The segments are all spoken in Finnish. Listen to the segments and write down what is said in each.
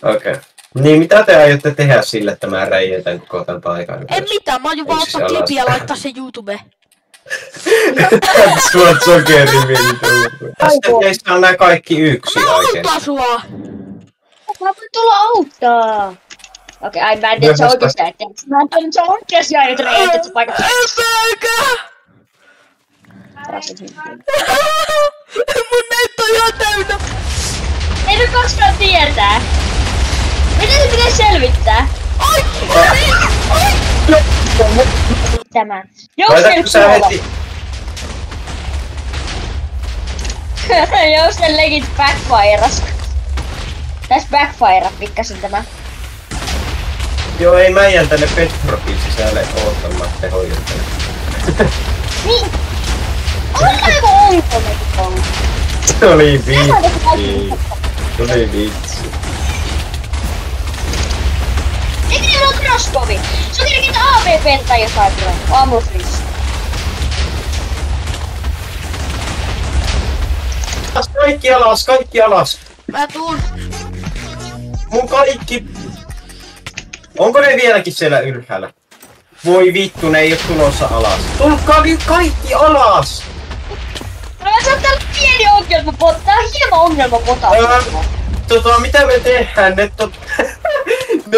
Okei. Niin mitä te aiotte tehdä sille, että mä räjätän koko tämän paikan? En mitään, mä aion vaan ottaa klipiä ja laittaa sen YouTubeen. That's what sokerivintu. Tästä teistä on nää kaikki yksi oikein. Mä auttaa sua! Mä voin tulla auttaa. Okei, ai mä en tiedä, se oikeesti äitti. Mä en tiedä, se oikeesti aiot räjätä se paikat. Älkääkä! Mun näyttö on ihan täynnä! Ei nyt koskaan tietää. Miten se pitäis selvittää? Ai! Ai! Tämä. Jousel kuolla. Jousel legit backfireas. Täs backfire pikkasen tämä. Joo, ei mä jään tänne Bedrockin sisälle oottamaan tehojuttele. Niin. Onko onko meitä? Se oli vitsi. Se oli vitsi. Eikö niillä ole crosskovi? Se on tietenkin AVP tai jotain tulee. Aamufris. Kaikki alas, kaikki alas. Mä tuun. Mun kaikki... Onko ne vieläkin siellä ylhäällä? Voi vittu, ne ei oo tulossa alas. Tulkaa nyt kaikki alas! No mä saattaa olla pieni ongelma bot. Tää on hieman ongelma bota. Mitä me tehdään? Ne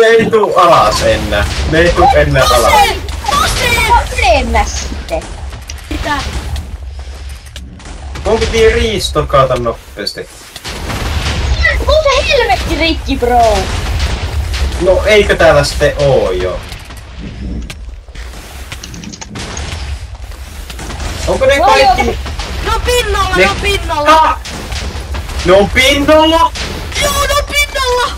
ei tuu alas enää. Ne ei tuu enää alas. Ylemmäs sitten. Mitä? Mun piti riistokata nopeasti. On se helvetti rikki, bro. No eikö täällä sitten oo jo? Onko ne kaikki... Ne on pinnalla, ne on pinnalla! Ha! Ne on pinnalla? Joo, ne on pinnalla!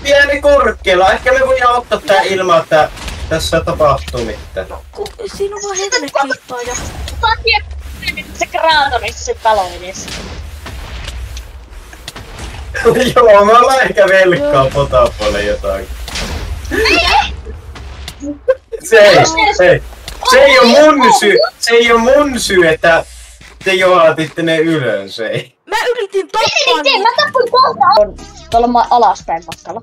Pieni korkealla. Ehkä me voidaan ottaa tää ilman, että tässä tapahtuu mitään. Siinä on vaan helvekippaaja. Takia se kraatorissa se talo edes. Joo, mä ollaan ehkä velkaa Potapolle jotain. Se ei oo mun syy. Se ei oo mun syy, että te johaatitte ne ylös, ei. Mä yritin tappaa Mä tappuin kohta. Tuolla alaspäin matkalla.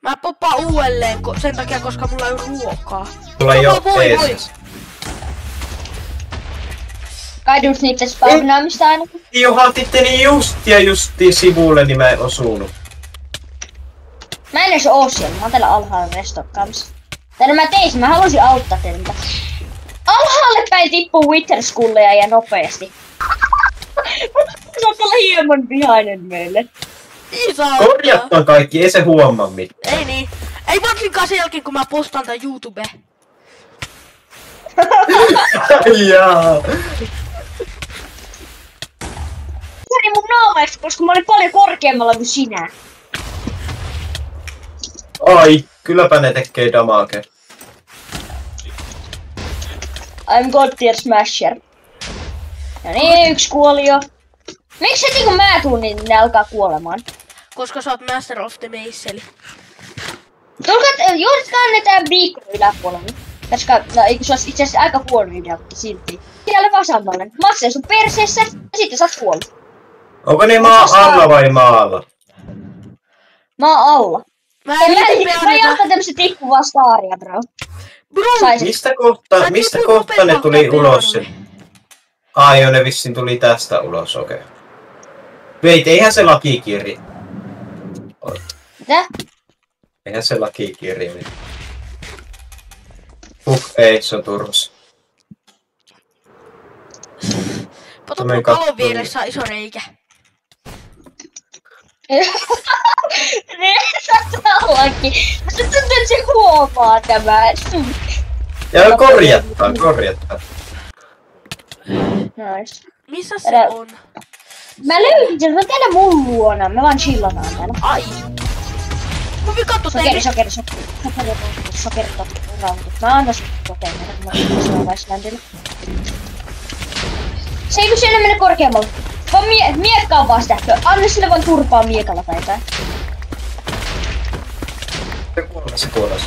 Mä poppaan uudelleen sen takia, koska mulla ei oo ruokaa. Mulla ei oo ees. Kai just niitä spawnaamista ainakin. Johaatitte niin justiin sivulle, niin mä en osunut. Mä en edes oo siellä, mä oon täällä alhaalla restokkaamassa. Tänne mä teisin, mä halusin auttaa teitä. Alhaalle päin tippuu Witherskulleja ja nopeasti. Saat olla hieman vihainen meille. Niin saa. Korjattaa kaikki, ei se huomaa mitään. Ei niin. Ei varsinkaan sen jälkeen, kun mä postaan tän YouTubeen. Jaa. Sari mun naamaiksi, koska mä olin paljon korkeammalla kuin sinä. Ai, kylläpä ne tekee damage. I'm God tier smasher. No niin, yksi kuoli jo. Miksi heti kun mä tuun, niin ne alkaa kuolemaan? Koska sä oot Master of the Mace. Tulkaa, juodetkaan ne tää beacon yläpuolella. Koska, no eikö se olisi itse asiassa aika huono idea, mutta silti. Siellä vasemmalle. Matsee sun perseessä ja sitten saat kuolla. Onko ne maa alla vai maalla? Maa alla. Mä jahtaa tämmöset tippuvaa staaria, bro. Mistä kohta ne tuli ulos? Ai joo, ne vissiin tuli tästä ulos, okei. Veit, eihän se lakikirja. Mitä? Eihän se lakikirja. Ei, se on turvassa. Potopon kalon vieressä on iso reikä. Ne saattaa ollakin. Mä tuntuu, että se huomaa tämän. Ja korjattaa. Nice. Missä se on? Mä löysin sen, se on täällä mun luona. Me vaan chillataan täällä. Ai! Mun vikattu teille! Sokeri, rauhoitut. Mä annan sun koteen, mä annan ländille. Se ei kun siellä mene korkeammalle. Vaan miekka on vaan sitä. Anna sille vaan turpaa miekalla päivää. Se kuolee.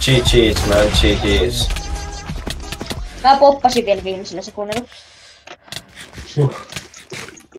GG's man, GG's. Mä poppasin vielä viimeisellä sekunnilla.